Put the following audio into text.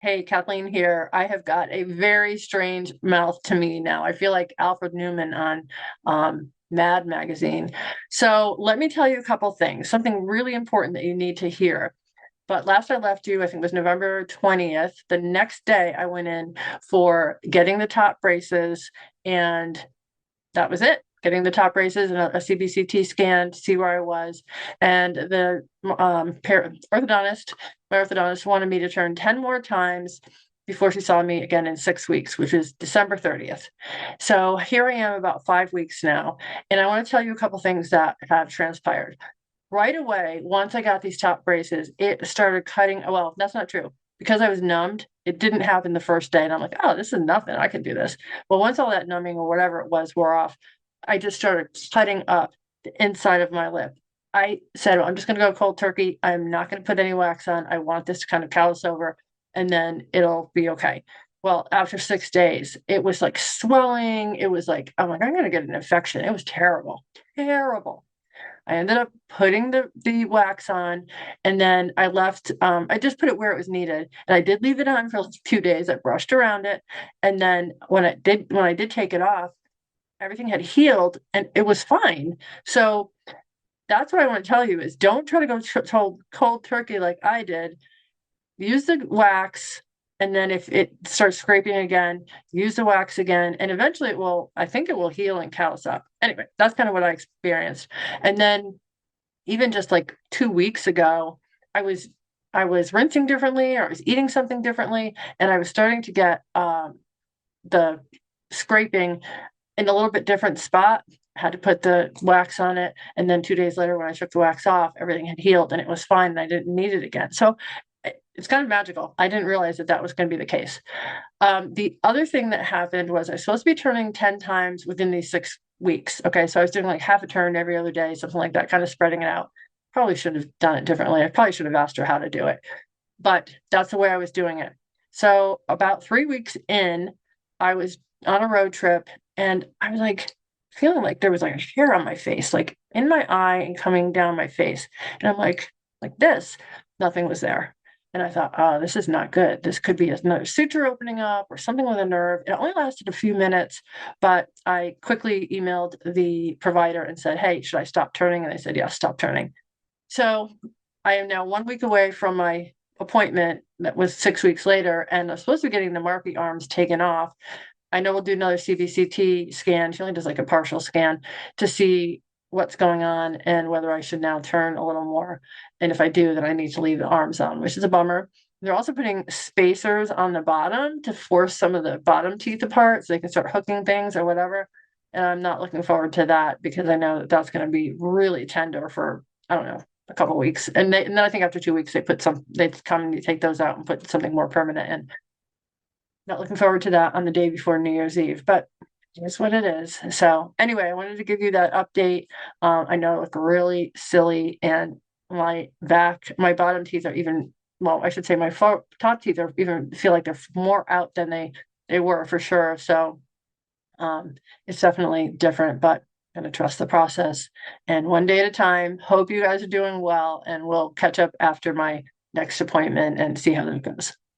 Hey, Kathleen here. I have got a very strange mouth to me now. I feel like Alfred Newman on Mad Magazine. So let me tell you a couple things, something really important that you need to hear. But last I left you, I think it was November 20th. The next day, I went in for getting the top braces, and that was it. Getting the top braces and a CBCT scan to see where I was. And the orthodontist, my orthodontist wanted me to turn 10 more times before she saw me again in 6 weeks, which is December 30th. So here I am about 5 weeks now. And I want to tell you a couple things that have transpired. Right away, once I got these top braces, it started cutting. Well, that's not true. Because I was numbed, it didn't happen the first day. And I'm like, oh, this is nothing. I can do this. Well, once all that numbing or whatever it was wore off, I just started cutting up the inside of my lip. I said, well, I'm just going to go cold turkey. I'm not going to put any wax on. I want this to kind of callus over and then it'll be okay. Well, after 6 days, it was like swelling. It was like, I'm like, I'm going to get an infection. It was terrible, terrible. I ended up putting the wax on, and then I left. I just put it where it was needed, and I did leave it on for a few days. I brushed around it, and then when I did take it off, everything had healed, and it was fine. So that's what I want to tell you is don't try to go cold turkey like I did. Use the wax, and then if it starts scraping again, use the wax again, and eventually it will. I think it will heal and callus up. Anyway, that's kind of what I experienced, and then even just like 2 weeks ago, I was I was rinsing differently, or I was eating something differently, and I was starting to get the scraping in a little bit different spot. I had to put the wax on it, and then 2 days later, when I took the wax off, everything had healed and it was fine, and I didn't need it again. So it's kind of magical. I didn't realize that that was going to be the case. The other thing that happened was I was supposed to be turning 10 times within these 6 weeks. Okay. So I was doing like half a turn every other day, something like that, kind of spreading it out. Probably should have done it differently. I probably should have asked her how to do it, but that's the way I was doing it. So about 3 weeks in, I was on a road trip and I was like feeling like there was like a hair on my face, like in my eye and coming down my face. And I'm like this, nothing was there. And I thought, oh, this is not good. This could be another suture opening up or something with a nerve. It only lasted a few minutes, but I quickly emailed the provider and said, hey, should I stop turning? And they said, yeah, stop turning. So I am now 1 week away from my appointment that was 6 weeks later, and I'm supposed to be getting the Marpe arms taken off. I know we'll do another CBCT scan. She only does like a partial scan to see what's going on and whether I should now turn a little more. And if I do, then I need to leave the arms on, which is a bummer. They're also putting spacers on the bottom to force some of the bottom teeth apart so they can start hooking things or whatever. And I'm not looking forward to that because I know that that's going to be really tender for, I don't know, a couple of weeks. And then I think after 2 weeks, they come and take those out and put something more permanent in. Not looking forward to that on the day before New Year's Eve, but it's what it is. So anyway, I wanted to give you that update. I know I look really silly, and my bottom teeth are even, well, I should say my top teeth are even feel like they're more out than they were for sure. So it's definitely different, but I'm gonna trust the process and one day at a time. Hope you guys are doing well, and we'll catch up after my next appointment and see how that goes.